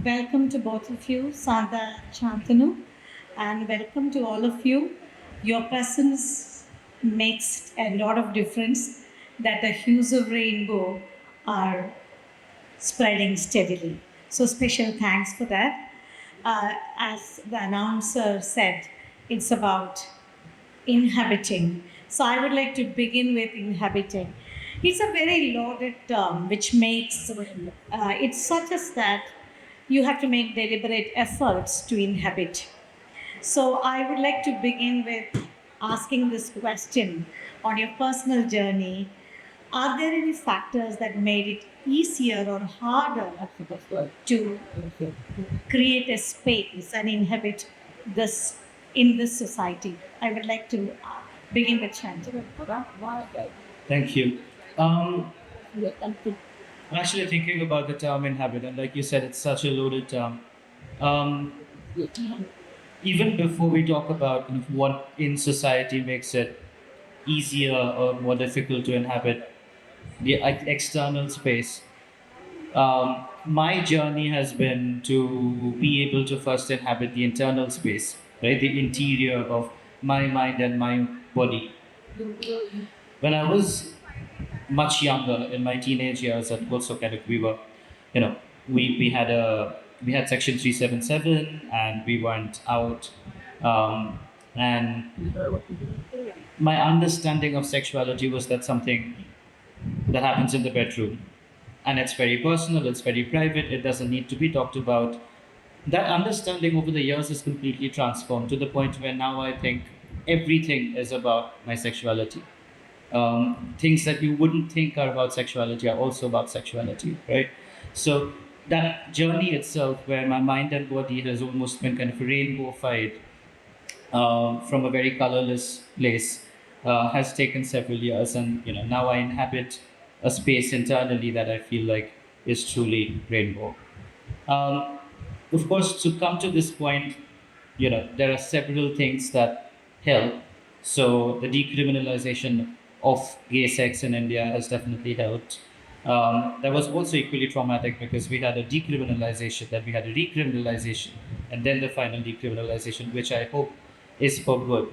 Welcome to both of you, Sandha and Shantanu, and welcome to all of you. Your presence makes a lot of difference that the hues of rainbow are spreading steadily. So, special thanks for that. As the announcer said, it's about inhabiting. So I would like to begin with inhabiting. It's a very loaded term which makes it suggests that you have to make deliberate efforts to inhabit. So I would like to begin with asking this question on your personal journey. Are there any factors that made it easier or harder to create a space and inhabit this in this society? I would like to begin with Shantanu. Thank you. I'm actually thinking about the term inhabit, and like you said, it's such a loaded term. Um, Even before we talk about what in society makes it easier or more difficult to inhabit the external space, my journey has been to be able to first inhabit the internal space, right? The interior of my mind and my body. When I was much younger in my teenage years, and also kind of we were, you know, we had Section 377 and we went out, and my understanding of sexuality was that something that happens in the bedroom, and it's very personal, it's very private, it doesn't need to be talked about. That understanding over the years is completely transformed to the point where now I think everything is about my sexuality. Things that you wouldn't think are about sexuality are also about sexuality, right? So that journey itself, where my mind and body has almost been kind of rainbowified from a very colorless place, has taken several years, and now I inhabit a space internally that I feel like is truly rainbow. Um, of course, to come to this point, there are several things that help. So the decriminalization of gay sex in India has definitely helped. That was also equally traumatic because we had a decriminalization, then we had a recriminalization, and then the final decriminalization, which I hope is for good.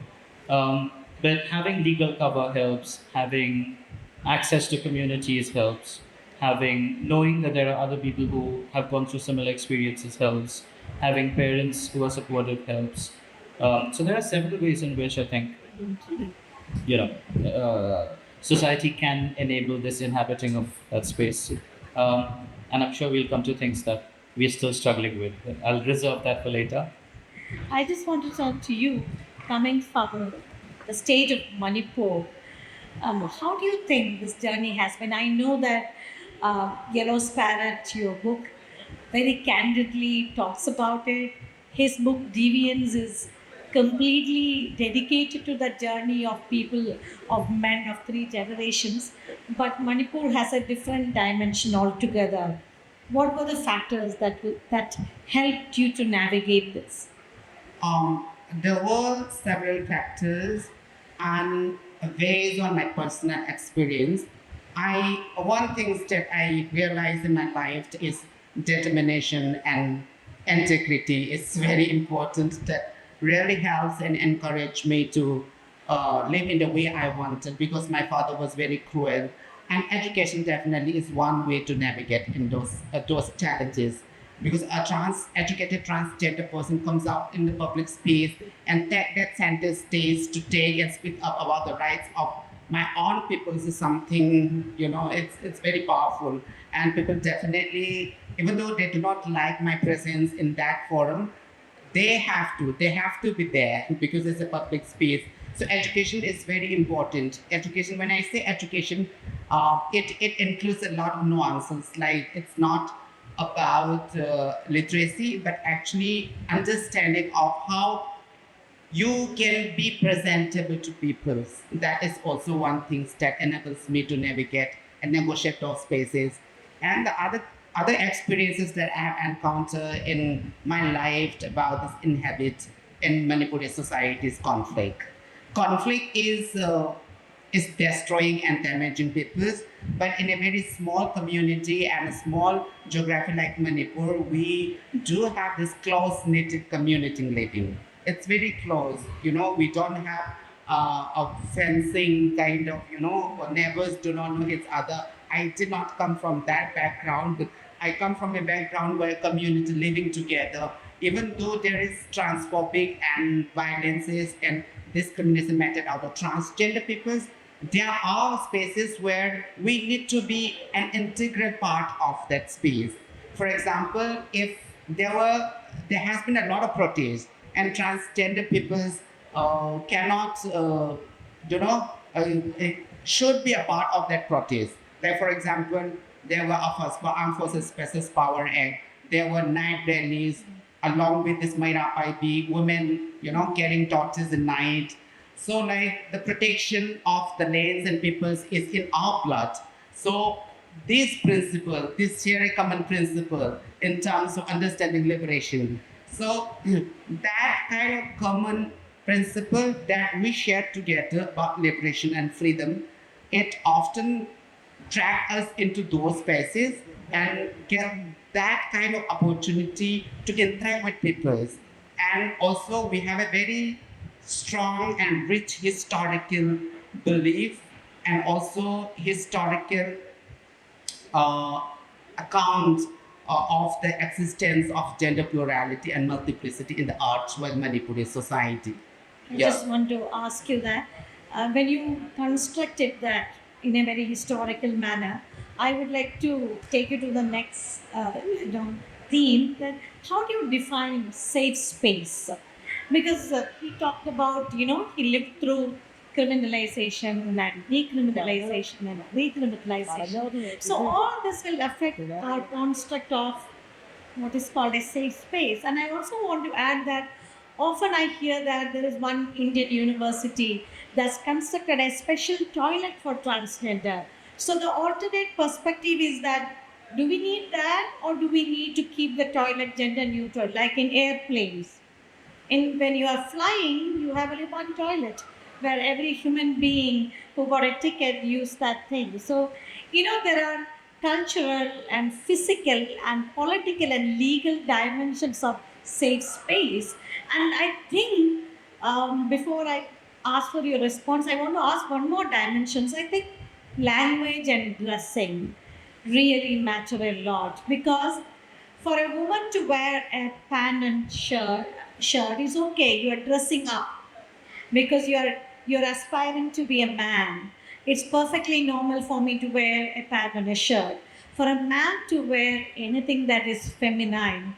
But having legal cover helps, having access to communities helps, having knowing that there are other people who have gone through similar experiences helps, having parents who are supportive helps. So there are several ways in which I think you know society can enable this inhabiting of that space, and I'm sure we'll come to things that we're still struggling with. I'll reserve that for later. I just want to talk to you, coming from the state of Manipur. How do you think this journey has been? I know that Yellow Parrot, your book, very candidly talks about it. His book Deviance is completely dedicated to the journey of people, of men of three generations. But Manipur has a different dimension altogether. What were the factors that helped you to navigate this? There were several factors, and based on my personal experience, one thing that I realized in my life is determination and integrity is very important. That really helps and encouraged me to live in the way I wanted, because my father was very cruel, and education definitely is one way to navigate in those challenges, because a educated transgender person comes out in the public space and that center stays to take and speak up about the rights of my own people is something, it's very powerful. And people definitely, even though they do not like my presence in that forum, they have to be there because it's a public space. So education is very important. Education, when I say education, it includes a lot of nuances. Like, it's not about literacy, but actually understanding of how you can be presentable to people. That is also one thing that enables me to navigate and negotiate those spaces. And the other experiences that I have encountered in my life about this inhabit in Manipuri society is conflict. Conflict is is destroying and damaging people. But in a very small community and a small geography like Manipur, we do have this close-knit community living. It's very close. We don't have a fencing kind of, neighbors do not know each other. I did not come from that background, but I come from a background where community living together, even though there is transphobic and violences and discrimination meted out of transgender peoples, there are spaces where we need to be an integral part of that space. For example, if there has been a lot of protests and transgender peoples cannot, should be a part of that protest. Like, for example, there were Armed Forces Special Power Act, there were night rallies, along with this Maira IB, women, carrying torches at night. So, like, the protection of the lands and peoples is in our blood. So, this principle, this very common principle in terms of understanding liberation. So, that kind of common principle that we share together about liberation and freedom, it often drag us into those spaces and get that kind of opportunity to interact with people. And also we have a very strong and rich historical belief and also historical account of the existence of gender plurality and multiplicity in the arts with Manipuri society. I just want to ask you that when you constructed that in a very historical manner, I would like to take you to the next theme, that how do you define safe space? Because he talked about, he lived through criminalization and decriminalization and recriminalization. So all this will affect our construct of what is called a safe space. And I also want to add that often I hear that there is one Indian university that's constructed a special toilet for transgender. So the alternate perspective is that, do we need that, or do we need to keep the toilet gender neutral, like in airplanes? When you are flying, you have only one toilet where every human being who got a ticket used that thing. So, there are cultural and physical and political and legal dimensions of safe space. And I think before I ask for your response, I want to ask one more dimensions. I think language and dressing really matter a lot, because for a woman to wear a pant and shirt is okay. You are dressing up because you're aspiring to be a man. It's perfectly normal for me to wear a pant and a shirt. For a man to wear anything that is feminine,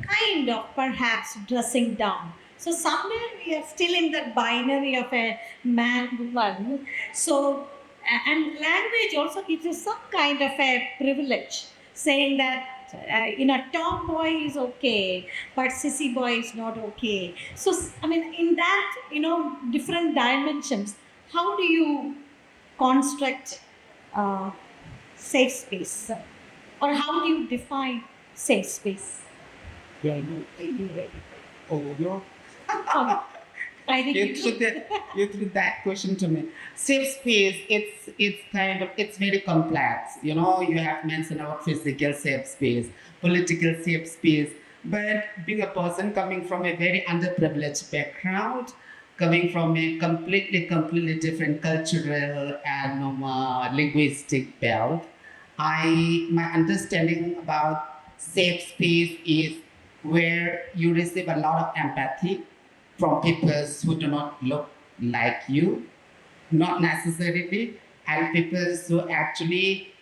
kind of perhaps dressing down. So somewhere we are still in that binary of a man-woman. So, and language also gives you some kind of a privilege, saying that tomboy is okay, but sissy boy is not okay. So, in that, different dimensions, how do you construct safe space? Or how do you define safe space? I think you threw that question to me. Safe space, it's very complex. You have mentioned about physical safe space, political safe space, but being a person coming from a very underprivileged background, coming from a completely different cultural and linguistic belt, my understanding about safe space is where you receive a lot of empathy from people who do not look like you, not necessarily, and people who actually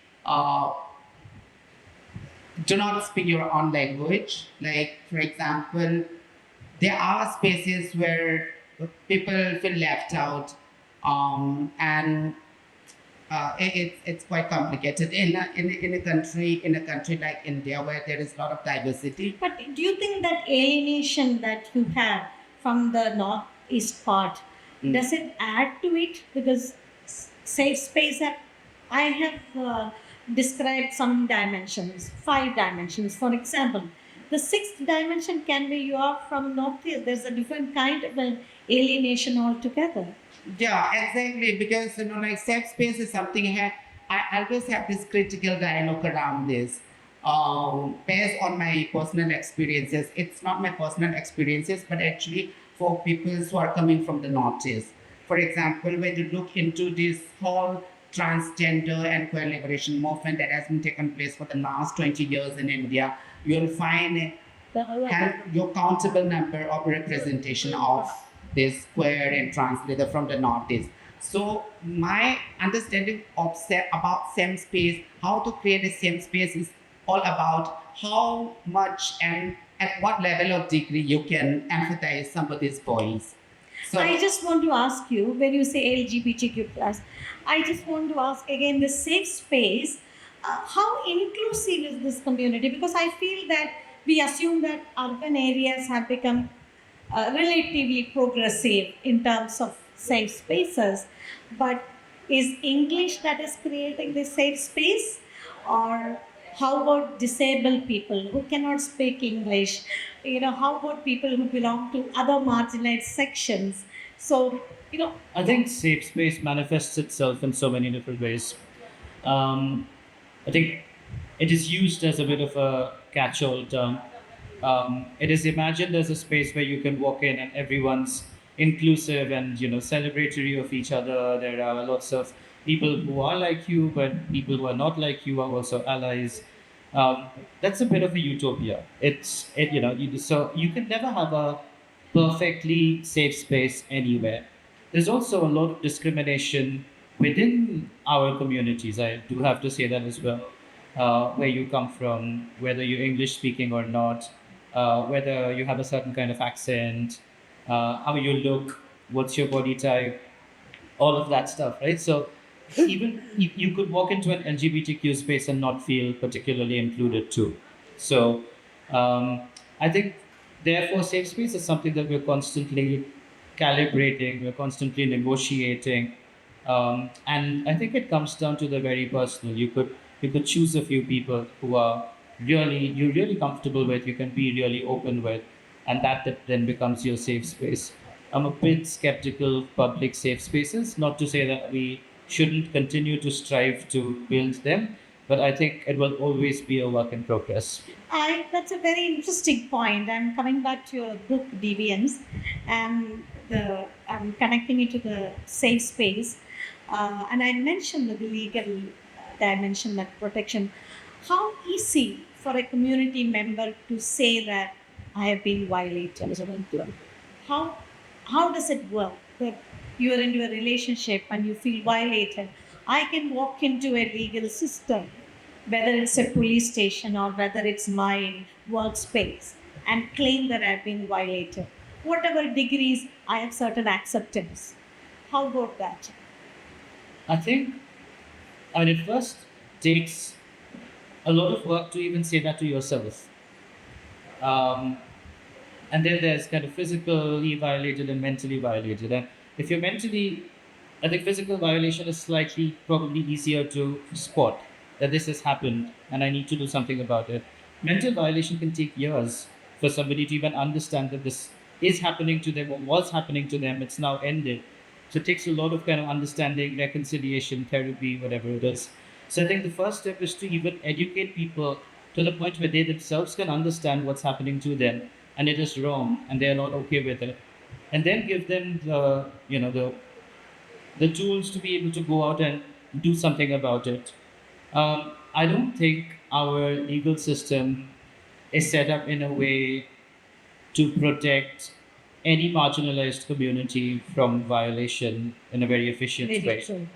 do not speak your own language. Like, for example, there are spaces where people feel left out, and it's quite complicated in a country like India, where there is a lot of diversity. But do you think that alienation that you have from the northeast part, does it add to it? Because safe space, I have described some dimensions, 5 dimensions. For example, the 6th dimension can be you are from northeast. There's a different kind of an alienation altogether. Yeah, exactly. Because like safe space is something I always have this critical dialogue around this. Based on my personal experiences, it's not my personal experiences, but actually for people who are coming from the Northeast. For example, when you look into this whole transgender and queer liberation movement that has been taken place for the last 20 years in India, you'll find your countable number of representation of this queer and trans leader from the Northeast. So my understanding of about same space, how to create a same space is all about how much and at what level of degree you can empathize some of these points. So I just want to ask you, when you say LGBTQ plus, I just want to ask again the safe space. How inclusive is this community? Because I feel that we assume that urban areas have become relatively progressive in terms of safe spaces, but is English that is creating this safe space, or how about disabled people who cannot speak English? How about people who belong to other marginalized sections? So, I think safe space manifests itself in so many different ways. Um, I think it is used as a bit of a catch-all term. It is imagined as a space where you can walk in and everyone's inclusive and celebratory of each other. There are lots of people who are like you, but people who are not like you are also allies. That's a bit of a utopia. So you can never have a perfectly safe space anywhere. There's also a lot of discrimination within our communities. I do have to say that as well. Where you come from, whether you're English speaking or not, whether you have a certain kind of accent, how you look, what's your body type, all of that stuff, right? So even you could walk into an LGBTQ space and not feel particularly included too. So I think therefore safe space is something that we're constantly calibrating, we're constantly negotiating, and I think it comes down to the very personal. You could choose a few people who are you're really comfortable with, you can be really open with, and that then becomes your safe space. I'm a bit skeptical of public safe spaces, not to say that we shouldn't continue to strive to build them, but I think it will always be a work in progress. that's a very interesting point. I'm coming back to your book Deviance, and I'm connecting it to the safe space, and I mentioned the legal dimension, that protection. How easy for a community member to say that I have been violated? How how does it work? That you are into a relationship and you feel violated. I can walk into a legal system, whether it's a police station or whether it's my workspace, and claim that I've been violated. Whatever degrees, I have certain acceptance. How about that? I think, it first takes a lot of work to even say that to yourself. Um, and then there's kind of physically violated and mentally violated. And if you're mentally, I think physical violation is slightly probably easier to spot that this has happened and I need to do something about it. Mental violation can take years for somebody to even understand that this is happening to them or was happening to them. It's now ended. So it takes a lot of kind of understanding, reconciliation, therapy, whatever it is. So I think the first step is to even educate people to the point where they themselves can understand what's happening to them and it is wrong and they're not okay with it. And then give them the tools to be able to go out and do something about it. I don't think our legal system is set up in a way to protect any marginalized community from violation in a very efficient Very way. true.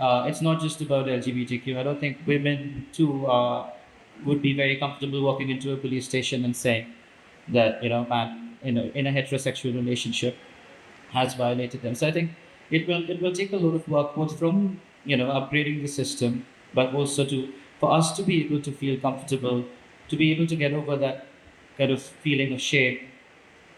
It's not just about LGBTQ. I don't think women too would be very comfortable walking into a police station and saying that man in a heterosexual relationship has violated them. So I think it will take a lot of work, both from upgrading the system, but also to for us to be able to feel comfortable, to be able to get over that kind of feeling of shame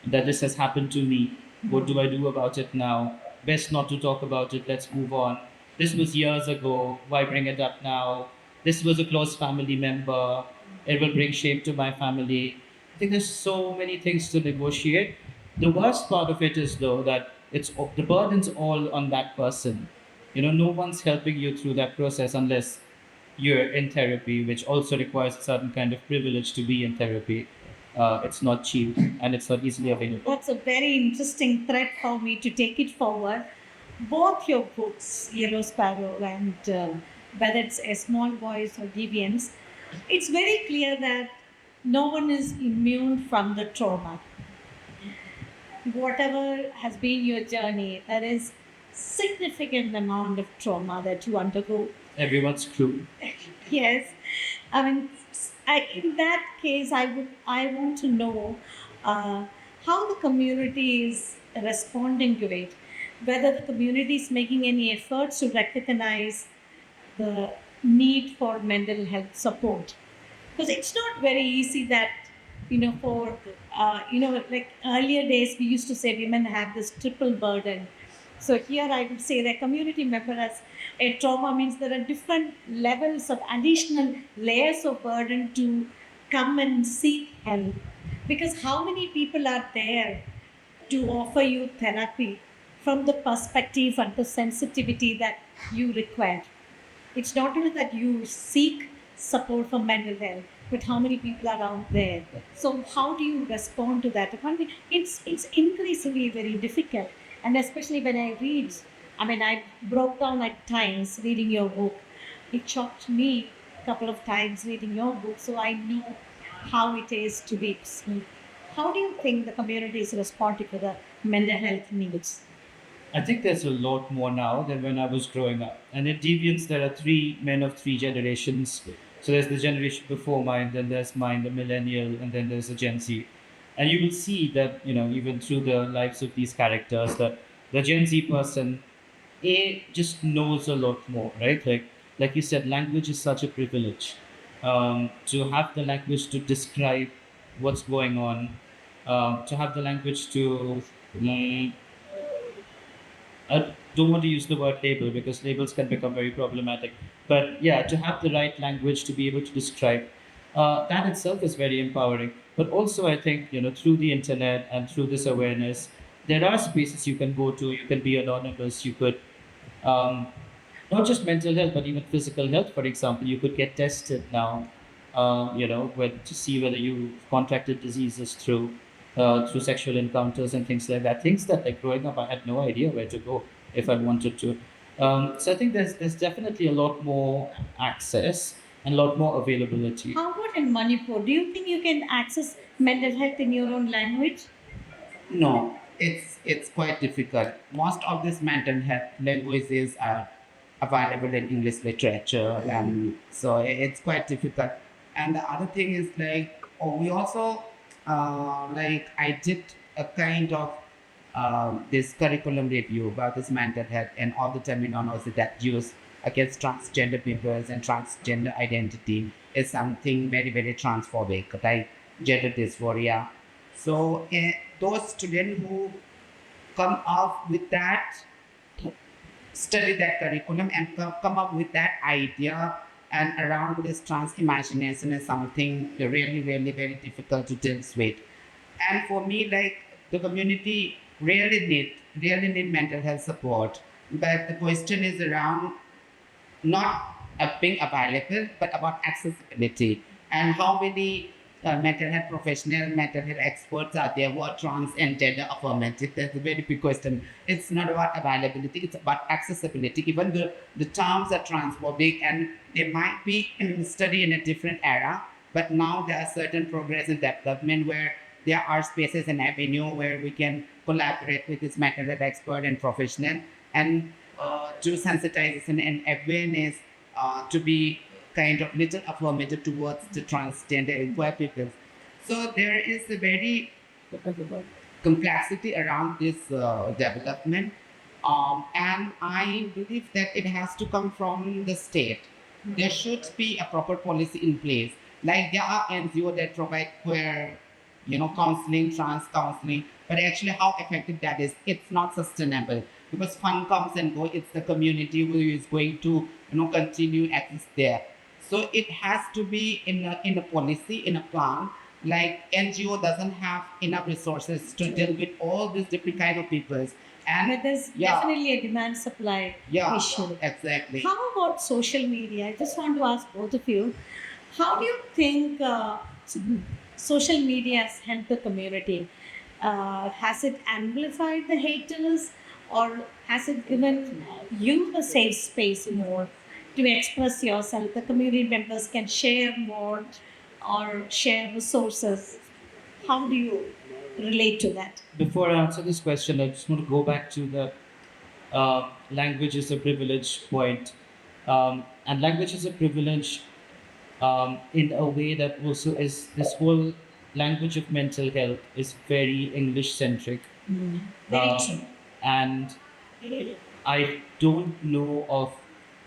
that this has happened to me. What do I do about it now? Best not to talk about it. Let's move on. This was years ago. Why bring it up now? This was a close family member. It will bring shame to my family. I think there's so many things to negotiate. The worst part of it is, though, that the burden's all on that person. No one's helping you through that process unless you're in therapy, which also requires a certain kind of privilege to be in therapy. It's not cheap and it's not easily available. That's a very interesting thread for me to take it forward. Both your books, Yellow Sparrow and whether it's A Small Voice or Deviance, it's very clear that no one is immune from the trauma. Whatever has been your journey, there is significant amount of trauma that you undergo. Everyone's crew. Yes, I mean, in that case, I want to know how the community is responding to it, whether the community is making any efforts to recognize the need for mental health support, because it's not very easy that for like earlier days we used to say women have this triple burden. So here I would say that community member as a trauma means there are different levels of additional layers of burden to come and seek help. Because how many people are there to offer you therapy from the perspective and the sensitivity that you require? It's not only that you seek support for mental health, but how many people are out there? So how do you respond to that? It's increasingly very difficult, and especially when I read. I mean, I broke down at times reading your book. It shocked me a couple of times reading your book, so I know how it is to be. How do you think the community is responding to the mental health needs? I think there's a lot more now than when I was growing up. And in Deviants, there are three men of three generations. So there's the generation before mine, then there's mine, the millennial, and then there's the Gen Z. And you will see that, even through the lives of these characters, that the Gen Z person, just knows a lot more, right? Like you said, language is such a privilege. To have the language to describe what's going on, to have the language to I don't want to use the word label because labels can become very problematic. But yeah, to have the right language to be able to describe, that itself is very empowering. But also, I think, through the internet and through this awareness, there are spaces you can go to. You can be anonymous. You could, not just mental health, but even physical health, for example. You could get tested now, to see whether you contracted diseases through sexual encounters and things like that. Things that, like growing up, I had no idea where to go if I wanted to. So I think there's definitely a lot more access and a lot more availability. How about in Manipur? Do you think you can access mental health in your own language? No, it's quite difficult. Most of these mental health languages are available in English literature, and so it's quite difficult. And the other thing is we also I did a kind of this curriculum review about this mental health and all the terminology that used against transgender people and transgender identity is something very, very transphobic, like gender dysphoria. So those students who come up with that, study that curriculum and come up with that idea and around this trans imagination is something really, really very difficult to deal with. And for me, the community really need mental health support. But the question is around not being available, but about accessibility and how many mental health professionals, mental health experts are there who are trans and gender affirmative. That's a very big question. It's not about availability, it's about accessibility. Even the terms are transphobic and they might be studied in a different era, but now there are certain progress in development where there are spaces and avenue where we can collaborate with this mental health expert and professional and do sensitization and awareness to be kind of little affirmative towards the transgender and queer people. So there is a very complexity around this development, and I believe that it has to come from the state. There should be a proper policy in place. Like there are NGOs that provide queer, counseling, trans counseling, but actually how effective that is, it's not sustainable because fund comes and goes. It's the community who is going to, continue access there. So it has to be in a policy, in a plan. Like NGO doesn't have enough resources to deal with all these different kind of people. But there's definitely a demand supply issue. Exactly. How about social media? I just want to ask both of you, how do you think social media has helped the community? Has it amplified the haters, or has it given you a safe space more to express yourself? The community members can share more or share resources. How do you relate to that? Before I answer this question, I just want to go back to the language is a privilege point. And language is a privilege in a way that also is this whole language of mental health is very English centric. Very true. And I don't know of,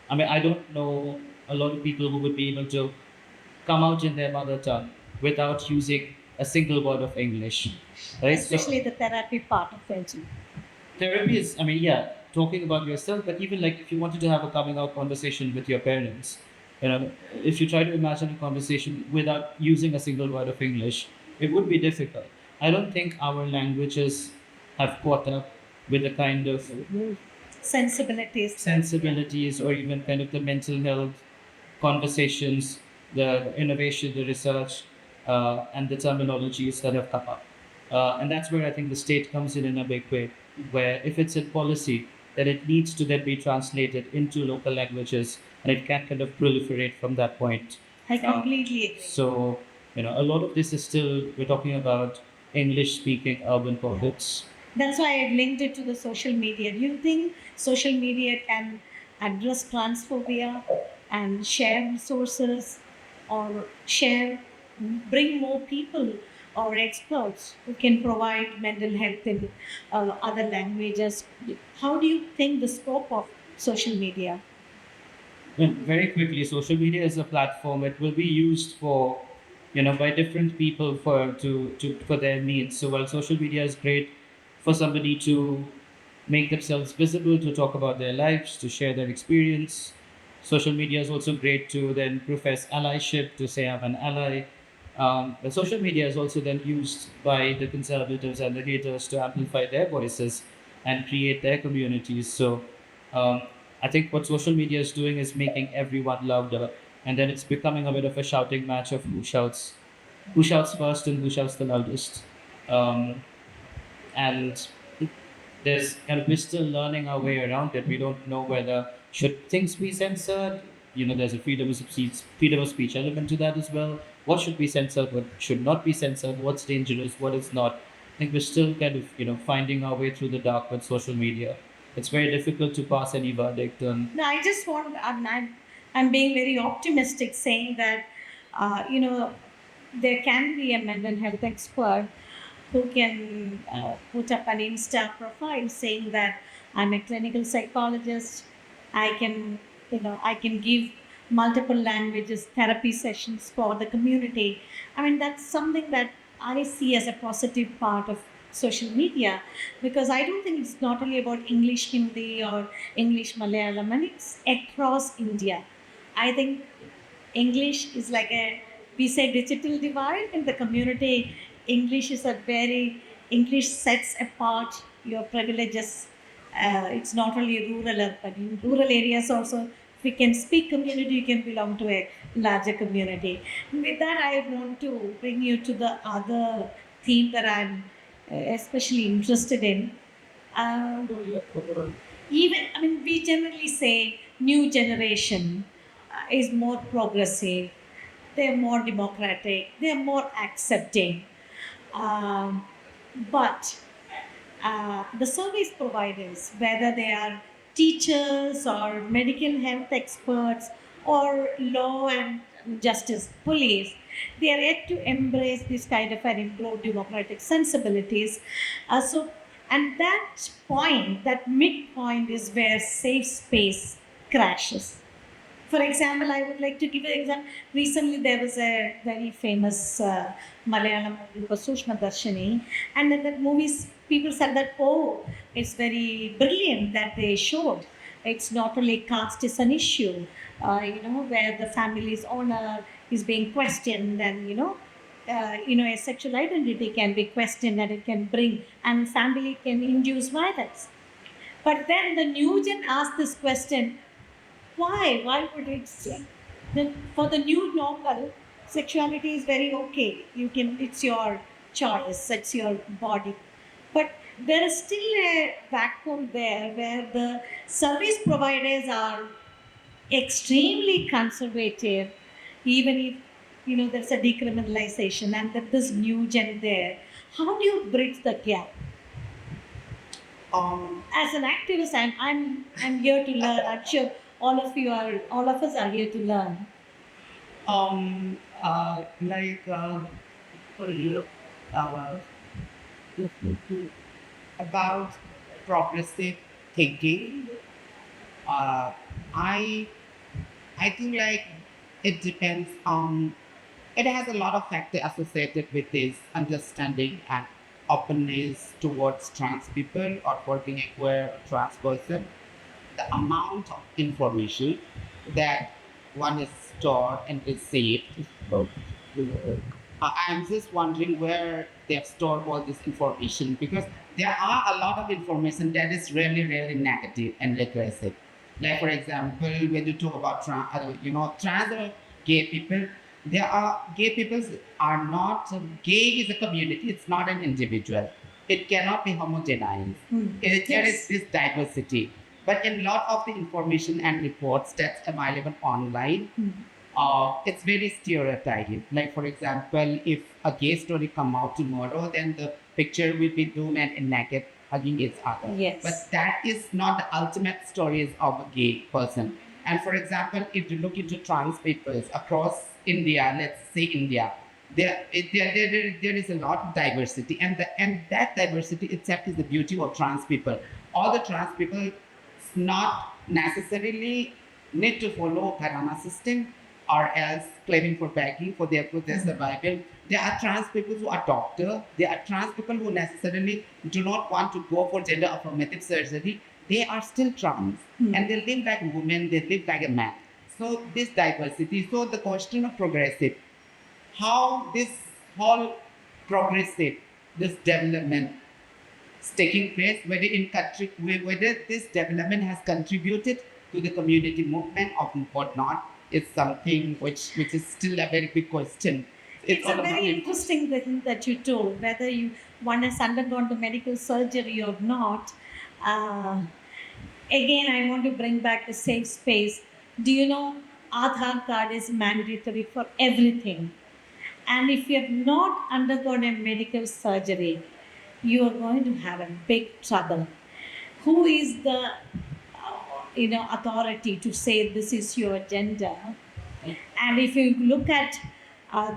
I don't know a lot of people who would be able to come out in their mother tongue without using a single word of English. Right? Especially the therapy part of it. Therapy is, talking about yourself, but even like if you wanted to have a coming out conversation with your parents, if you try to imagine a conversation without using a single word of English, it would be difficult. I don't think our languages have caught up with the kind of sensibilities or even kind of the mental health conversations, the innovation, the research, and the terminologies that have come up. And that's where I think the state comes in a big way, where if it's in policy, then it needs to then be translated into local languages and it can kind of proliferate from that point. I completely agree. So, a lot of this is still, we're talking about English speaking urban pockets. That's why I linked it to the social media. Do you think social media can address transphobia and share resources or bring more people or experts who can provide mental health in other languages? How do you think the scope of social media? Well, very quickly, social media is a platform. It will be used for, by different people for their needs. So while social media is great for somebody to make themselves visible, to talk about their lives, to share their experience, social media is also great to then profess allyship, to say I'm an ally. But social media is also then used by the conservatives and the haters to amplify their voices and create their communities. So I think what social media is doing is making everyone louder, and then it's becoming a bit of a shouting match of who shouts first and who shouts the loudest. And we're still learning our way around it. We don't know whether should things be censored. There's a freedom of speech element to that as well. What should be censored? What should not be censored? What's dangerous? What is not? I think we're still kind of finding our way through the dark with social media. It's very difficult to pass any verdict on. No, I just want. I'm being very optimistic, saying that there can be a mental health expert who can put up an Insta profile saying that I'm a clinical psychologist. I can give multiple languages therapy sessions for the community. That's something that I see as a positive part of social media, because I don't think it's not only about English Hindi or English Malayalam, and it's across India. I think English is like we say digital divide in the community. English sets apart your privileges. It's not only rural, but in rural areas also, if you can speak community, you can belong to a larger community. With that, I want to bring you to the other theme that I'm especially interested in. We generally say new generation is more progressive, they're more democratic, they're more accepting. But the service providers, whether they are teachers or medical health experts or law and justice police, they are yet to embrace this kind of an improved democratic sensibilities. And that midpoint is where safe space crashes. For example, I would like to give an example. Recently, there was a very famous Malayalam movie, Sushma Darshini, and in that movie, people said that, it's very brilliant that they showed. It's not only caste is an issue, where the family's honor is being questioned, and a sexual identity can be questioned, and it can bring, and family can induce violence. But then the new gen asked this question: why? Why would it say? Then for the new normal, sexuality is very okay. You can. It's your choice. It's your body. But there is still a vacuum there where the service providers are extremely conservative, even if there's a decriminalization and that this new gen there. How do you bridge the gap? As an activist, I'm here to learn. I'm sure all of us are here to learn. Like uh, about progressive thinking. Uh, I I think like it depends on. It has a lot of factors associated with this understanding and openness towards trans people or for being a queer or trans person. The amount of information that one is stored and received. I'm just wondering where they've stored all this information because there are a lot of information that is really, really negative and regressive. Like, for example, when you talk about trans or gay people, there are gay people are not gay is a community. It's not an individual. It cannot be homogenized. There is this diversity. But in a lot of the information and reports that's available online, it's very stereotyping. Like, for example, if a gay story come out tomorrow, then the picture will be two men in naked hugging each other. Yes. But that is not the ultimate stories of a gay person. And for example, if you look into trans peoples across India, let's say India, there is a lot of diversity, and that diversity itself is the beauty of trans people. All the trans people not necessarily need to follow Karana system or else claiming for begging for their survival. There are trans people who are doctors. There are trans people who necessarily do not want to go for gender affirmative surgery. They are still trans and they live like a woman, they live like a man. So this diversity, so the question of progressive, how this whole progressive, this development is taking place, whether this development has contributed to the community movement or not, is something which is still a very big question. It's a very interesting thing that you told, whether one has undergone the medical surgery or not. Again, I want to bring back the safe space. Do you know Aadhaar card is mandatory for everything? And if you have not undergone a medical surgery, you are going to have a big trouble. Who is the authority to say this is your gender? And if you look at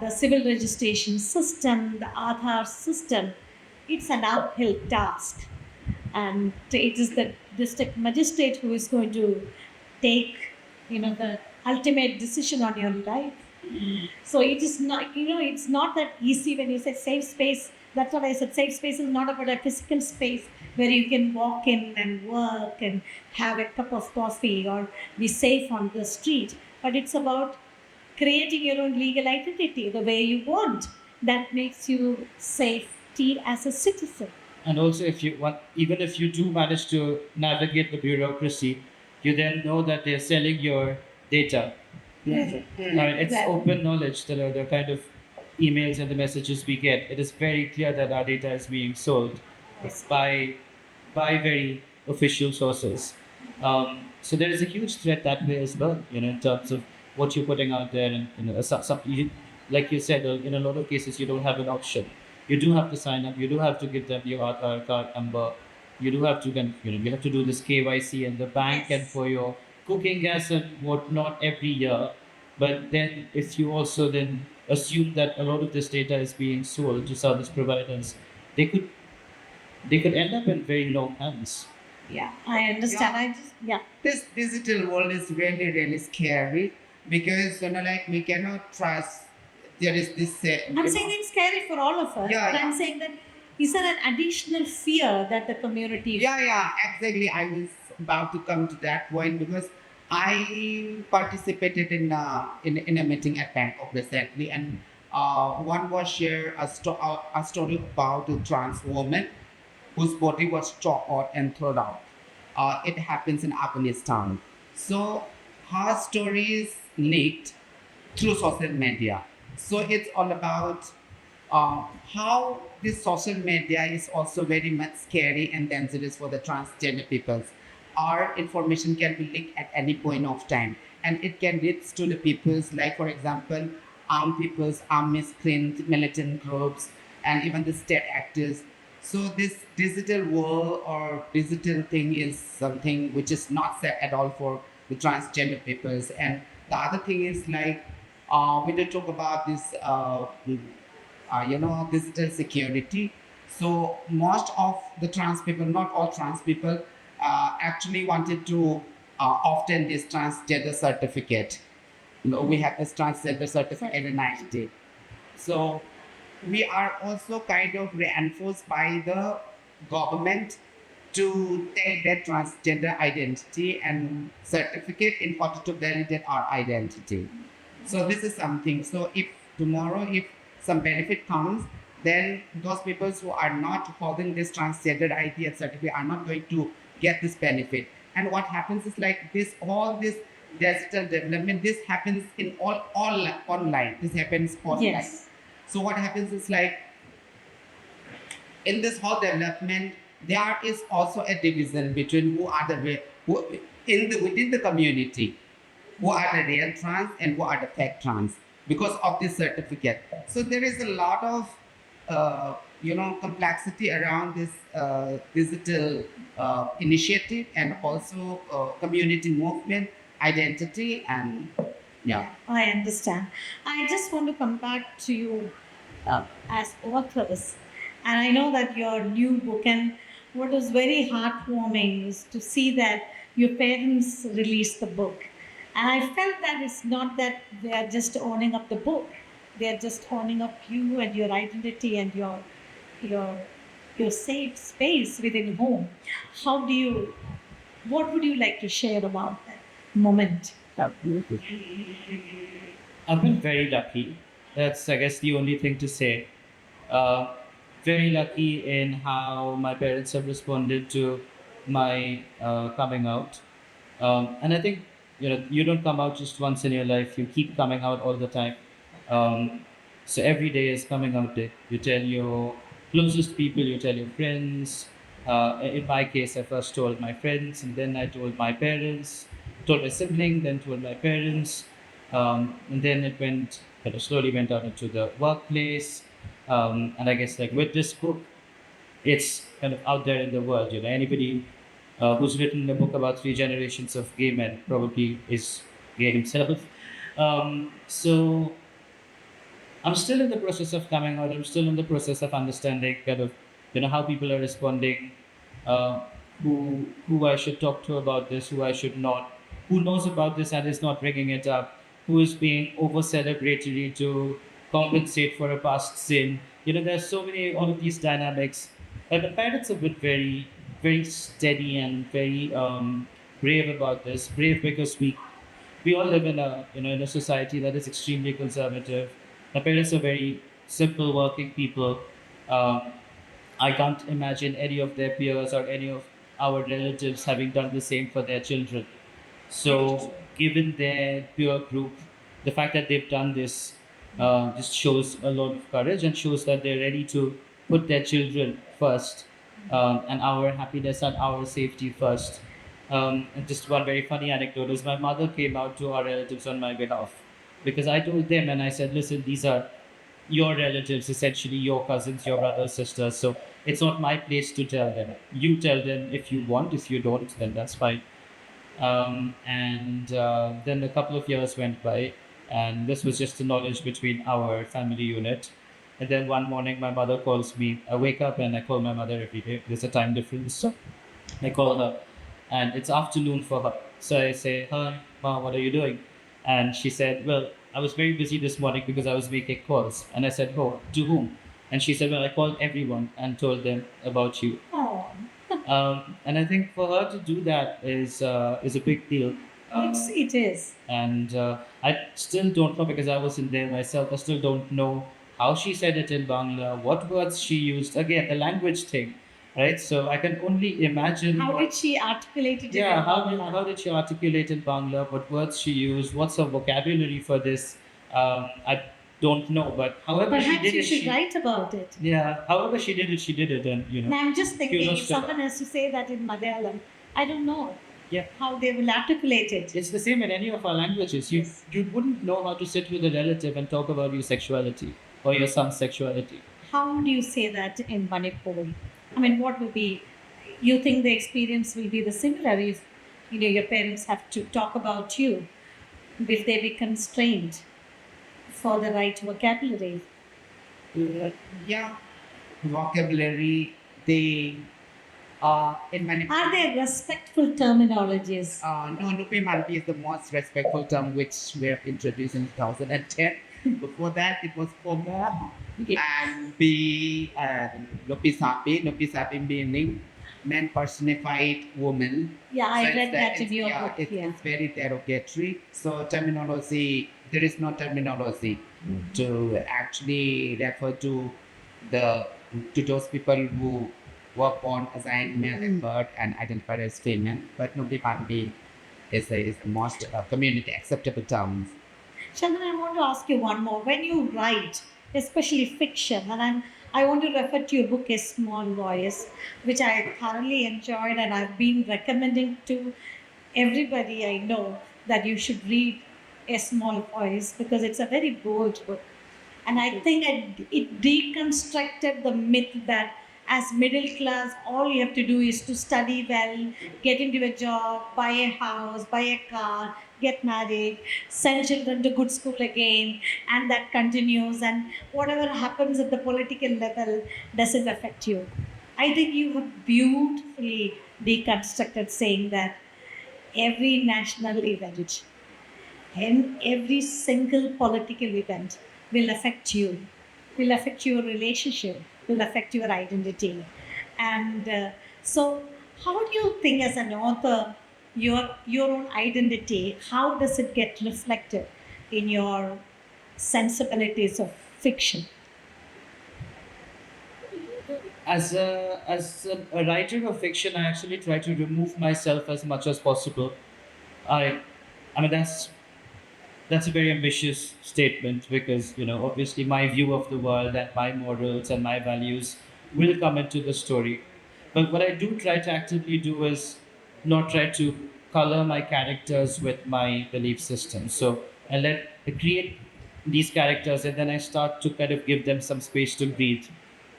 the civil registration system, the Aadhaar system, it's an uphill task. And it is the district magistrate who is going to take, the ultimate decision on your life. So it is not, it's not that easy when you say safe space. That's what I said. Safe space is not about a physical space where you can walk in and work and have a cup of coffee or be safe on the street. But it's about creating your own legal identity the way you want. That makes you safety as a citizen. And also, even if you do manage to navigate the bureaucracy, you then know that they're selling your data. Yes. I mean, it's open knowledge that the kind of emails and the messages we get. It is very clear that our data is being sold by very official sources. So there is a huge threat that way as well, in terms of what you're putting out there. And like you said, in a lot of cases, you don't have an option. You do have to sign up. You do have to give them your Aadhaar card number. You do have to, you have to do this KYC and the bank and for your cooking gas and whatnot every year. But then, if you also then assume that a lot of this data is being sold to service providers, they could end up in very long hands. Yeah, I understand. This digital world is really, really scary because we cannot trust. There is this. I'm saying it's scary for all of us. Yeah, but I'm saying that is there an additional fear that the community? Yeah, exactly. I was about to come to that point because I participated in a meeting at Bangkok recently, and one was share a story about a trans woman whose body was chopped out and thrown out it happens in Afghanistan. So her story is leaked through social media. So it's all about how this social media is also very much scary and dangerous for the transgender peoples. Our information can be leaked at any point of time, and it can reach to the peoples, like for example, armed peoples, armed miscreant, militant groups, and even the state actors. So this digital world or digital thing is something which is not safe at all for the transgender peoples. And the other thing is like we did talk about this digital security. So most of the trans people, not all trans people, actually wanted to obtain this transgender certificate. We have this transgender certificate in ID. So we are also kind of reinforced by the government to take that transgender identity and certificate in order to validate our identity. So this is something. So if tomorrow, if some benefit comes, then those people who are not holding this transgender ID and certificate are not going to get this benefit. And what happens is like this, all this digital development, this happens in all online. This happens online. Yes. So what happens is like in this whole development, there is also a division between who are the within the community, who are the real trans and who are the fake trans because of this certificate. So there is a lot of complexity around this digital initiative and also community movement, identity, and yeah. I understand. I just want to come back to you as authors. And I know that your new book, and what is very heartwarming is to see that your parents released the book. And I felt that it's not that they are just owning up the book, they are just owning up you and your identity and your your safe space within home. How do you, what would you like to share about that moment? I've been very lucky. That's, I guess, the only thing to say. Uh, Very lucky in how my parents have responded to my coming out. And I think, you don't come out just once in your life, you keep coming out all the time. So every day is coming out day. You tell your closest people, you tell your friends. In my case, I first told my friends, and then I told my parents, told my sibling, then told my parents. And then it slowly went out into the workplace. And I guess like with this book, it's kind of out there in the world. Anybody who's written a book about 3 generations of gay men probably is gay himself. So I'm still in the process of coming out. I'm still in the process of understanding kind of how people are responding, uh, who I should talk to about this, who I should not, who knows about this and is not bringing it up, who is being over celebratory to compensate for a past sin. There's so many all of these dynamics. And the parents have been very, very steady and very brave about this. Brave because we all live in a society that is extremely conservative. My parents are very simple working people. Um, I can't imagine any of their peers or any of our relatives having done the same for their children. So, given their peer group, the fact that they've done this just shows a lot of courage and shows that they're ready to put their children first, and our happiness and our safety first. And just one very funny anecdote is my mother came out to our relatives on my behalf because I told them and I said, listen, these are your relatives, essentially your cousins, your brothers, sisters. So it's not my place to tell them. You tell them if you want. If you don't, then that's fine. And then a couple of years went by, and this was just the knowledge between our family unit. And then one morning, my mother calls me. I wake up and I call my mother every day. There's a time difference. So I call her, and it's afternoon for her. So I say, hi, Ma, what are you doing? And she said, well, I was very busy this morning because I was making calls. And I said, oh, to whom? And she said, well, I called everyone and told them about you. Oh, And I think for her to do that is a big deal. it is. And I still don't know because I wasn't there myself. I still don't know how she said it in Bangla, what words she used. Again, the language thing. right? So I can only imagine. How did she articulate it? Yeah, In Bangla? how did she articulate in Bangla? What words she used? What's her vocabulary for this? I don't know, but however she Perhaps did you it, should write about it. yeah, however she did it, and And I'm just thinking, kudos if to her. someone has to say that in Malayalam, I don't know Yeah, how they will articulate it. it's the same in any of our languages. You wouldn't know how to sit with a relative and talk about your sexuality or your son's sexuality. How do you say that in Manipuri? I mean, what will be? You think the experience will be the similar if your parents have to talk about you? Will they be constrained for the right vocabulary? Yeah, vocabulary, they in many. Are there respectful terminologies? No, Nupi Malpi is the most respectful term which we have introduced in 2010. Before that, it was Pomo and B and Nupi Sapi. Nupi Sapi meaning man personified woman. Yeah, I So read that in it's- your yeah, book. It's, Yeah. it's very derogatory. So terminology, there is no terminology to actually refer to the to those people who were born assigned male at birth and identified as female. But Nupi Malpi is the most community acceptable term. Chandan, I want to ask you one more. When you write, especially fiction, and I want to refer to your book, A Small Voice, which I thoroughly enjoyed, and I've been recommending to everybody I know that you should read A Small Voice because it's a very bold book. And I think it deconstructed the myth that as middle class, all you have to do is to study well, get into a job, buy a house, buy a car, get married, send children to good school again, and that continues. And whatever happens at the political level doesn't affect you. I think you have beautifully deconstructed saying that every national event and every single political event will affect you, will affect your relationship, will affect your identity. And so, how do you think, as an author, your own identity, how does it get reflected in your sensibilities of fiction? As a writer of fiction, I actually try to remove myself as much as possible. I I mean that's a very ambitious statement because obviously my view of the world and my morals and my values will come into the story. But what I do try to actively do is not try to color my characters with my belief system. So I create these characters and then I start to kind of give them some space to breathe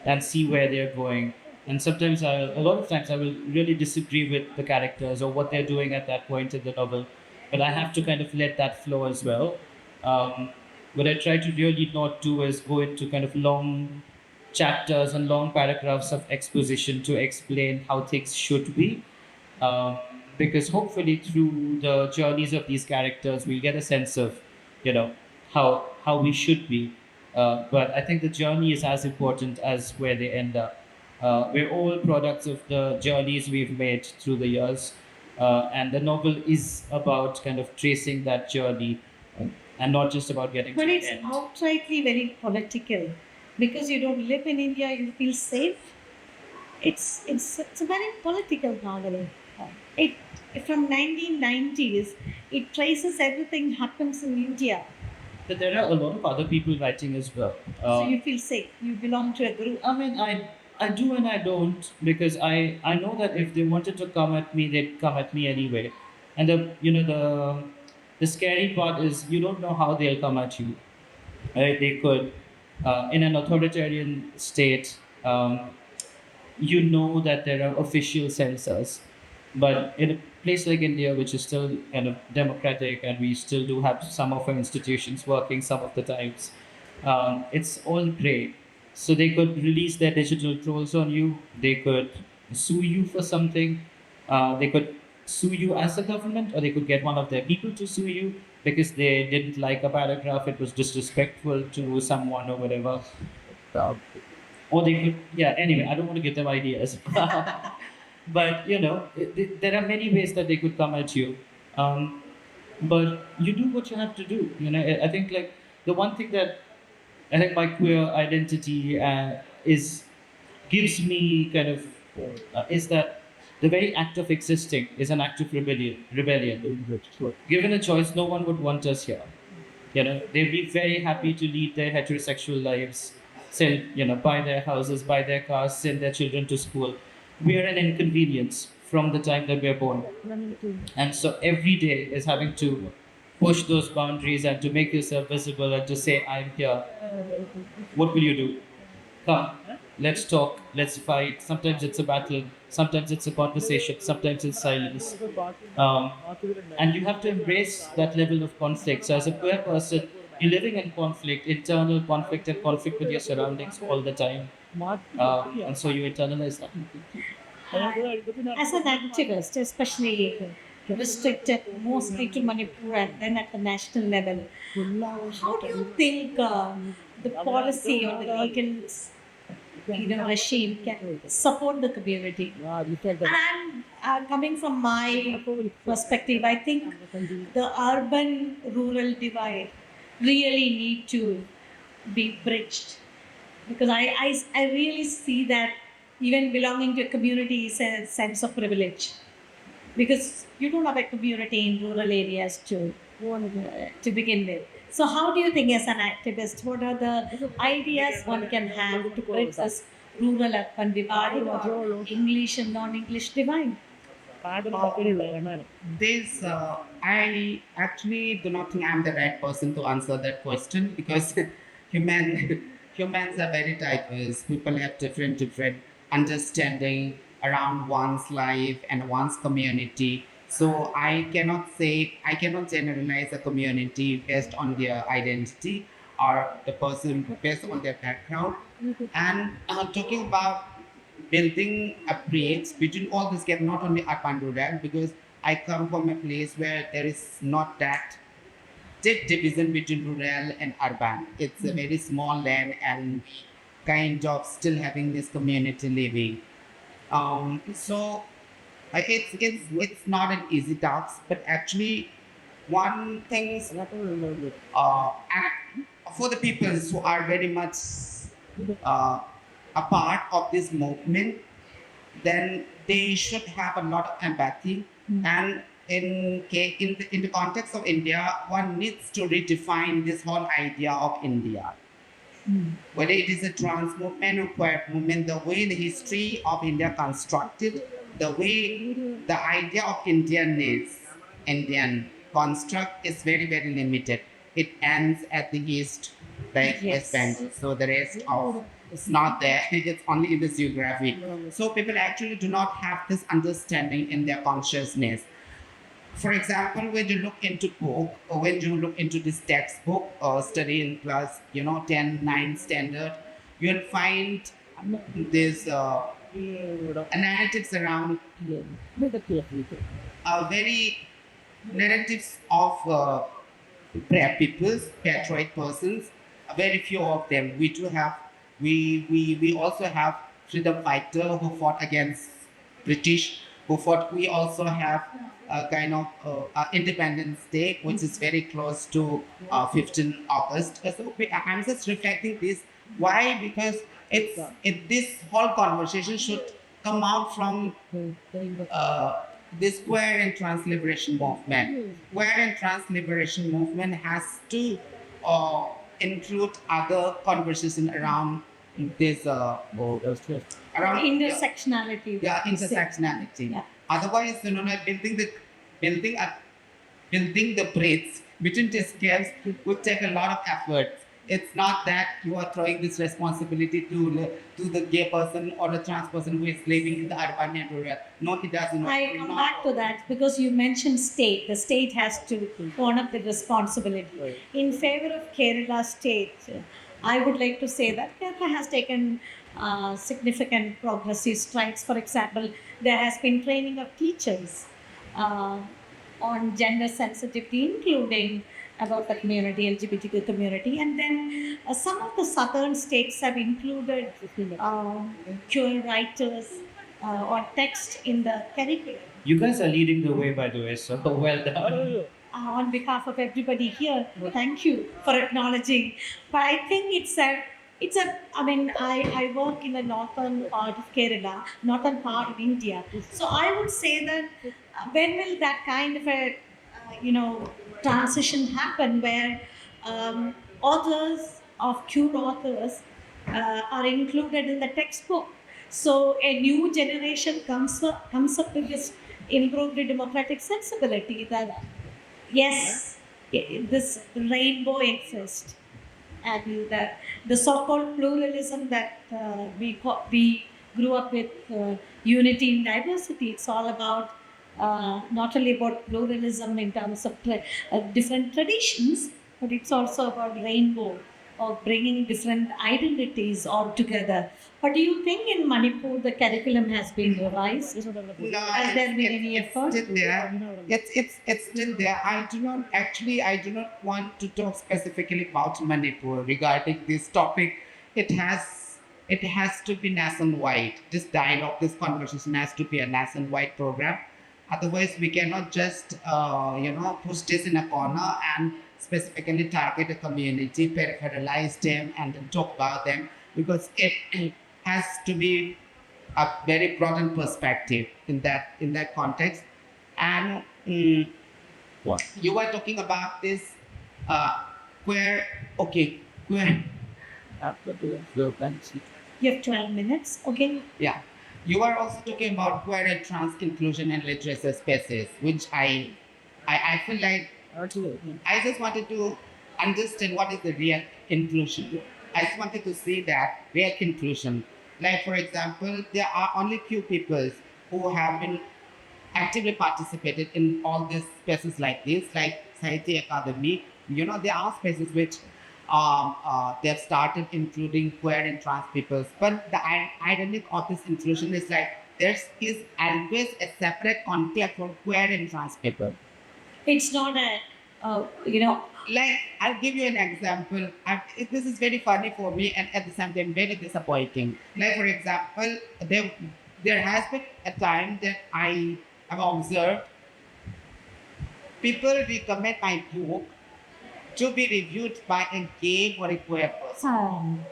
and see where they're going. And sometimes a lot of times I will really disagree with the characters or what they're doing at that point in the novel, but I have to kind of let that flow as well. Um, what I try to really not do is go into kind of long chapters and long paragraphs of exposition to explain how things should be. Um, because hopefully through the journeys of these characters, we'll get a sense of, you know, how we should be. But I think the journey is as important as where they end up. We're all products of the journeys we've made through the years. And the novel is about kind of tracing that journey and not just about getting But to the it's end. outrightly very political because you don't live in India, you feel safe. It's a very political novel. It from 1990s. It traces everything happens in India, But there are a lot of other people writing as well. so you feel safe. You belong to a group. I mean, I do and I don't because I know that if they wanted to come at me, they'd come at me anyway. And the scary part is you don't know how they'll come at you. Right? They could, in an authoritarian state, you know that there are official censors, but in a place like India, which is still kind of democratic, and we still do have some of our institutions working some of the times, it's all grey. So they could release their digital trolls on you. They could sue you for something. They could sue you as a government, or they could get one of their people to sue you because they didn't like a paragraph. It was disrespectful to someone or whatever. Uh, or they could, yeah. Anyway, I don't want to give them ideas, but there are many ways that they could come at you. Um, but you do what you have to do. I think like the one thing that I think my queer identity is gives me kind of is that the very act of existing is an act of rebellion. Given a choice, no one would want us here. They'd be very happy to lead their heterosexual lives, buy their houses, buy their cars, send their children to school. We are an inconvenience from the time that we're born. And so every day is having to push those boundaries and to make yourself visible and to say, I'm here. What will you do? Come, let's talk, let's fight. Sometimes it's a battle, sometimes it's a conversation, sometimes it's silence. Um, and you have to embrace that level of conflict. So, as a queer person, you're living in conflict, internal conflict, and conflict with your surroundings all the time. And so you internalize that. As an activist, especially restricted mostly to Manipur and then at the national level, how do you think the policy or the legal regime can support the community? And I'm coming from my perspective, I think the urban-rural divide really need to be bridged because I really see that even belonging to a community is a sense of privilege because you don't have a community in rural areas to begin with. So how do you think as an activist, what are the ideas one can have to bridge this rural urban divide or English and non-English divide? I actually do not think I'm the right person to answer that question because humans are very diverse. People have different understanding around one's life and one's community. So I cannot generalize a community based on their identity or the person based on their background. And talking about building a bridge between all this gap, not only urban and rural, because I come from a place where there is not that deep division between rural and urban. It's a very small land and kind of still having this community living. So it's not an easy task, but actually one thing for the people who are very much a part of this movement, then they should have a lot of empathy. And in the context of India, one needs to redefine this whole idea of India. Whether it is a trans movement or queer movement, the way the history of India constructed, the way the idea of Indian construct is very, very limited. It ends at the east, like West Bengal. So the rest of it's not there. It's only in the geography. So people actually do not have this understanding in their consciousness. For example, when you look into book or when you look into this textbook or study in class, 10, 9 standard, you'll find this narratives around very narratives of patriot persons. Very few of them. We also have freedom fighter who fought against British, who fought. We also have a kind of Independence Day, which is very close to 15 August. So I'm just reflecting this. Why? Because this whole conversation should come out from this queer and trans liberation movement. Queer and trans liberation movement has to include other conversation around this around Intersectionality. intersectionality. Yeah. Otherwise, building the bridge between these gaps would take a lot of effort. It's not that you are throwing this responsibility to the gay person or the trans person who is living in the urban and rural. No, it doesn't. I come back to that because you mentioned state. The state has to own up the responsibility. Right. In favor of Kerala state, I would like to say that Kerala has taken significant progressive strides. For example, there has been training of teachers on gender sensitivity, including about the community, LGBTQ community. And then some of the southern states have included keralawriters or text in the curriculum. You guys are leading the way, by the way, so well done. On behalf of everybody here, thank you for acknowledging. But I think it's a it's a, I mean, I work in the northern part of Kerala, northern part of India. So I would say that when will that kind of a, transition happen where authors of pure authors are included in the textbook? So a new generation comes up with this improved democratic sensibility that yes, this rainbow exists, and the so-called pluralism that we grew up with, unity in diversity. It's all about not only about pluralism in terms of different traditions, but it's also about rainbow or bringing different identities all together. But do you think in Manipur the curriculum has been revised? No, Has there been any it's effort? still there. It's still there. I do not want to talk specifically about Manipur regarding this topic. It has to be nationwide. This dialogue, this conversation has to be a nationwide program. Otherwise, we cannot just push this in a corner and specifically target a community, peripheralize them, and then talk about them, because it has to be a very broadened perspective in that context. And What? you were talking about this queer, okay, queer. You have 12 minutes. Okay. Yeah. You are also talking about queer and trans inclusion and literature spaces, which I feel like I just wanted to understand what is the real inclusion. I just wanted to see that real inclusion. Like, for example, there are only few people who have been actively participated in all these spaces like this, like Sahitya Academy. There are spaces which they have started including queer and trans peoples. But the ironic of this inclusion is like there is always a separate content for queer and trans people. It's not a, Like, I'll give you an example. This is very funny for me and at the same time very disappointing. Like, for example, there has been a time that I have observed people recommend my book to be reviewed by a gay or a queer person.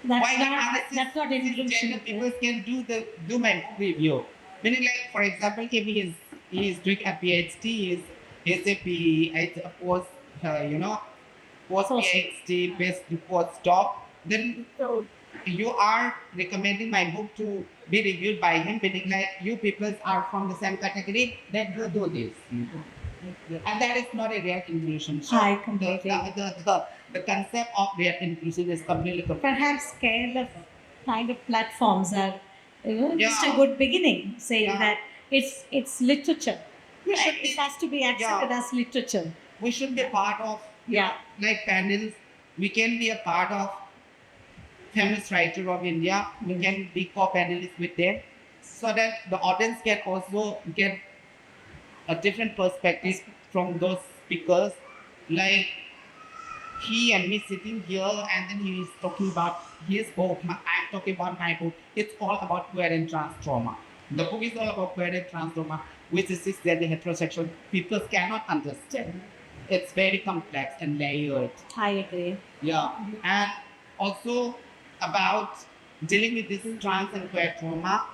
Why that's not gender inclusion. people can do my book review? Meaning, like, for example, if he is doing a PhD, he's a PE, it's a post PhD based postdoc, then you are recommending my book to be reviewed by him, meaning like you people are from the same category, then you do this. And that is not a real inclusion. So I completely the concept of real inclusion is completely different. perhaps KLF kind of platforms are just a Yeah. good beginning, saying Yeah. that it's literature. We should It has to be accepted as literature. We should be part of Yeah. like panels. We can be a part of famous writer of India. We can be co-panelists with them, so that the audience can also get a different perspective from those speakers. Like he and me sitting here, and then he is talking about his book. I'm talking about my book. It's all about queer and trans trauma. The book is all about queer and trans trauma, which is that the heterosexual people cannot understand. It's very complex and layered. I agree. Yeah, and also about dealing with this trans and queer trauma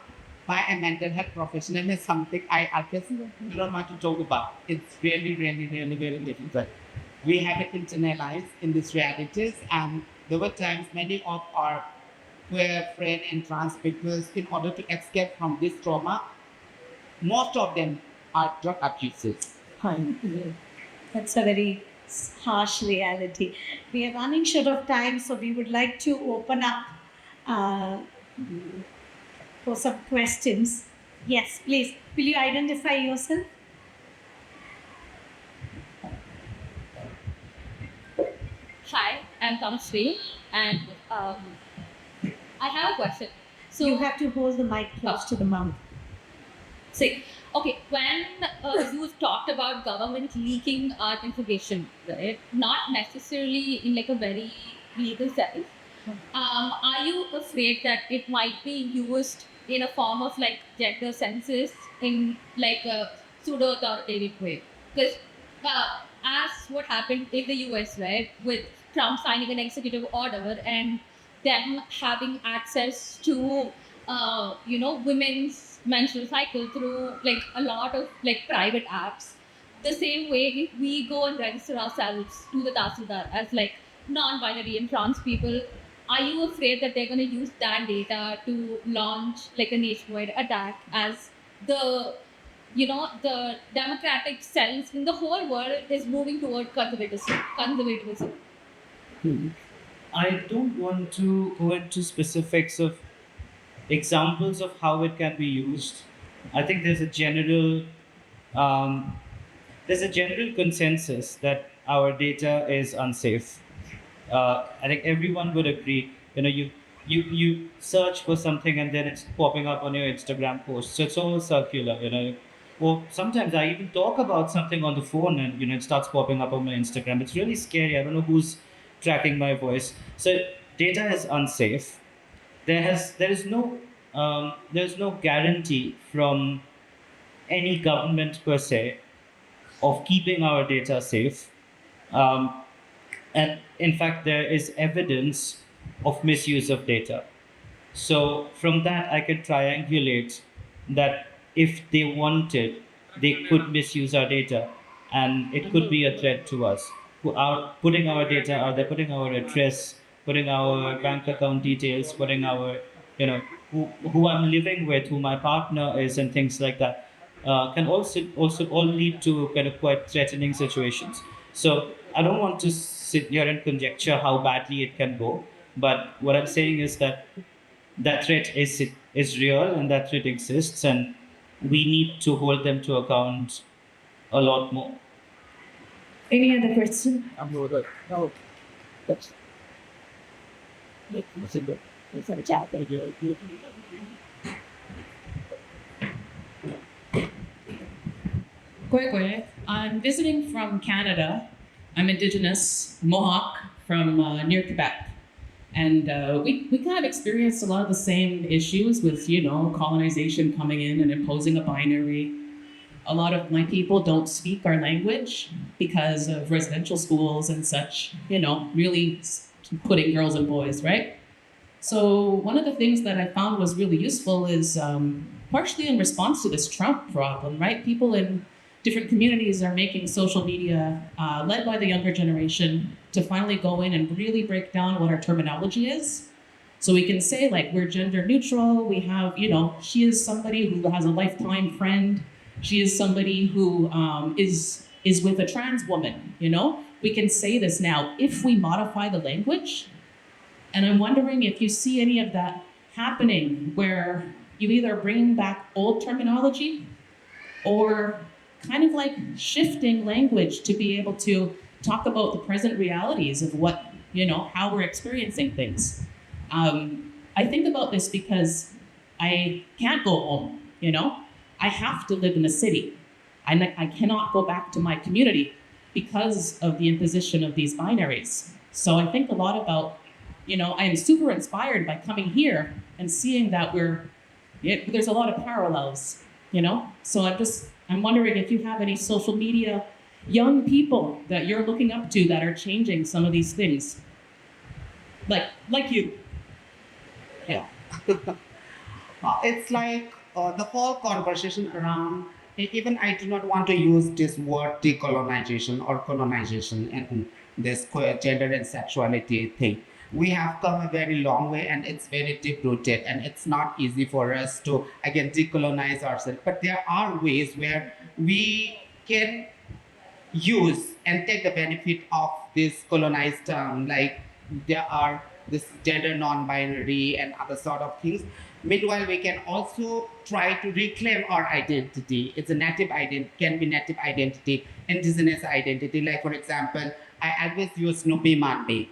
by a mental health professional is something I guess we don't want to talk about. It's really, really, really very difficult. We have it internalized in these realities, and there were times many of our queer friends and trans people, in order to escape from this trauma, most of them are drug abusers. That's a very harsh reality. We are running short of time, so we would like to open up uh, for some questions. Yes, please. Will you identify yourself? Hi, I'm Tamashri, and I have a question. So, You have to hold the mic close to the mouth. see, okay, when you talked about government leaking our information, right? Not necessarily in like a very legal sense. Are you afraid that it might be used in a form of like gender census in like a pseudo-authoritarian way? Because as what happened in the US, right, with Trump signing an executive order and them having access to, women's menstrual cycle through like a lot of like private apps. The same way, if we go and register ourselves to the Tahsildar as like non-binary and trans people, are you afraid that they're going to use that data to launch like a nationwide attack as the democratic sense in the whole world is moving toward conservatism? I don't want to go into specifics of examples of how it can be used. I think um, there's a general consensus that our data is unsafe. I think everyone would agree. You search for something and then it's popping up on your Instagram post. So it's all circular. Or sometimes I even talk about something on the phone and it starts popping up on my Instagram. It's really scary. I don't know who's tracking my voice. So data is unsafe. There's no guarantee from any government per se of keeping our data safe. And in fact, there is evidence of misuse of data. So from that, I could triangulate that if they wanted, they could misuse our data, and it could be a threat to us. Putting our data out there, putting our address, putting our bank account details, putting our, who I'm living with, who my partner is, and things like that, can also all lead to kind of quite threatening situations. So I don't want to sit here and conjecture how badly it can go, but what I'm saying is that that threat is real and that threat exists, and we need to hold them to account a lot more. Any other question? No. That's good. Let's have a chat. Thank you. Kwe, I'm visiting from Canada. I'm Indigenous Mohawk from near Quebec. And we kind of experienced a lot of the same issues with, colonization coming in and imposing a binary. A lot of my people don't speak our language because of residential schools and such, really putting girls and boys, right? So one of the things that I found was really useful is partially in response to this Trump problem, right? People in different communities are making social media led by the younger generation to finally go in and really break down what our terminology is. So we can say like we're gender neutral. We have, she is somebody who has a lifetime friend. She is somebody who is with a trans woman, We can say this now if we modify the language. And I'm wondering if you see any of that happening where you either bring back old terminology or kind of like shifting language to be able to talk about the present realities of what, how we're experiencing things. I think about this because I can't go home, I have to live in the city. I cannot go back to my community because of the imposition of these binaries. So I think a lot about, I am super inspired by coming here and seeing that there's a lot of parallels, So I'm wondering if you have any social media young people that you're looking up to that are changing some of these things. Like you. Yeah. It's like the whole conversation around, even I do not want to use this word decolonization or colonization and this queer gender and sexuality thing. We have come a very long way and it's very deep rooted and it's not easy for us to, again, decolonize ourselves. But there are ways where we can use and take the benefit of this colonized term, like there are this gender non-binary and other sort of things. Meanwhile, we can also try to reclaim our identity. It's a native identity, can be native identity, indigenous identity. Like for example, I always use Nupi Manbi.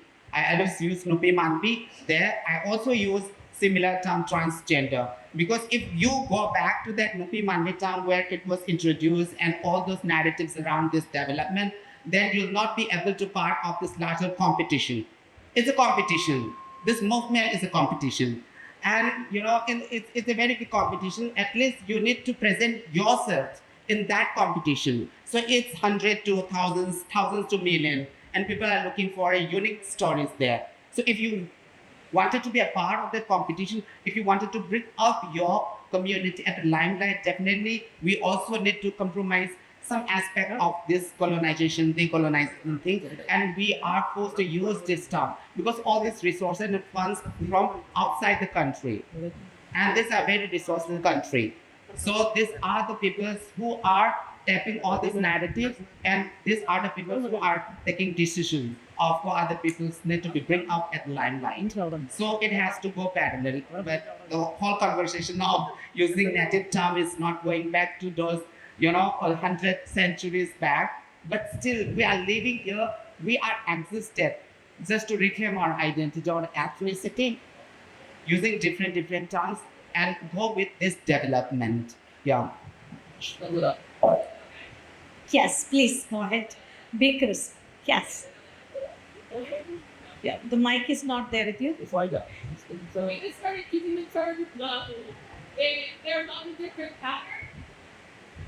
There. I also use similar term transgender, because if you go back to that Nupi Manbi term where it was introduced and all those narratives around this development, then you'll not be able to part of this larger competition. It's a competition. This movement is a competition. And it's a very big competition. At least you need to present yourself in that competition. So it's hundreds to thousands to millions. And people are looking for a unique stories there. So if you wanted to be a part of that competition, if you wanted to bring up your community at the limelight, definitely we also need to compromise some aspect of this colonization, decolonization thing, and we are forced to use this stuff because all these resources and funds from outside the country, and these are very resourceful country. So these are the people who are tapping all these narratives, and these are the people who are taking decisions of what other people need to be bring up at the limelight. So it has to go parallel. But the whole conversation of using native term is not going back to those, 100 centuries back. But still, we are living here. We are existed just to reclaim our identity, our ethnicity, using different terms and go with this development. Yeah. Yes, please go ahead. Bakers. Yes. Yeah, the mic is not there with you. Before I go. So we just started keeping the term. They're not a different pattern.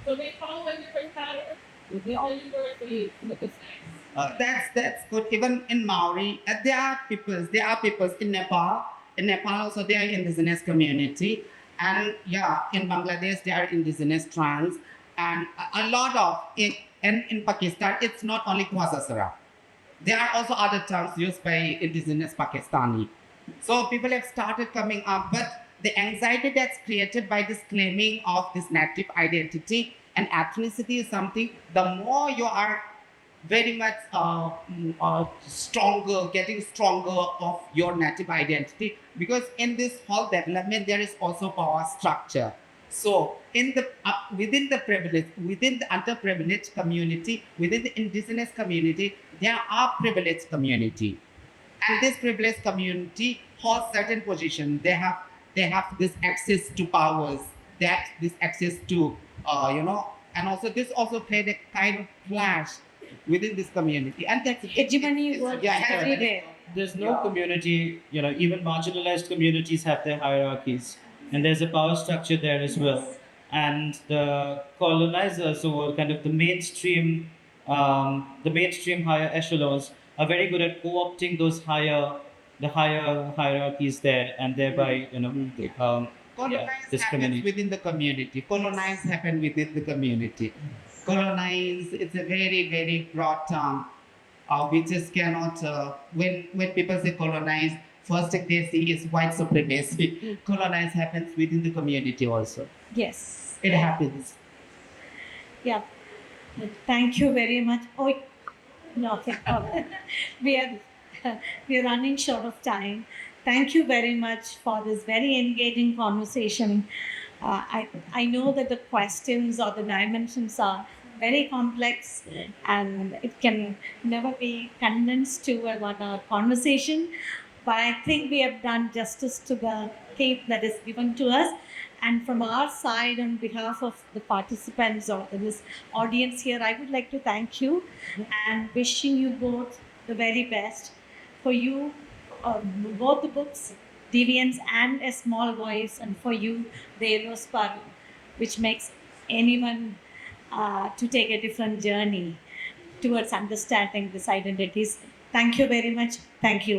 So they follow a different pattern. They all universally look the same. That's good. Even in Maori, there are peoples in Nepal. In Nepal also there are indigenous community, and yeah, in Bangladesh there are indigenous trans, and a lot of it. And in Pakistan, it's not only Kwasasara. There are also other terms used by indigenous Pakistani. So people have started coming up, but the anxiety that's created by this claiming of this native identity and ethnicity is something, the more you are very much stronger, getting stronger of your native identity, because in this whole development, there is also power structure. So in the within the privileged, within the underprivileged community, within the indigenous community, there are privileged community, and this privileged community holds certain position. They have this access to powers, they have this access to and also this also played a kind of clash within this community, and that's Hegemony was everywhere. There's no community, even marginalized communities have their hierarchies, and there's a power structure there as well. And the colonizers, or kind of the mainstream higher echelons, are very good at co-opting the higher hierarchies there, and thereby, colonize happens discriminate. within the community. Colonize happen within the community. Colonize, it's a very, very broad term. We just cannot, when people say colonize, first thing they see is white supremacy. Colonize happens within the community also. Yes. It happens. Yeah. Thank you very much. Oh, no, okay. we are running short of time. Thank you very much for this very engaging conversation. I know that the questions or the dimensions are very complex, and it can never be condensed to a 1 hour conversation. But I think we have done justice to the tape that is given to us. And from our side, on behalf of the participants or this audience here, I would like to thank you and wishing you both the very best. For you, both the books, Deviance and A Small Voice, and for you, the Eros Paru, which makes anyone to take a different journey towards understanding these identities. Thank you very much. Thank you.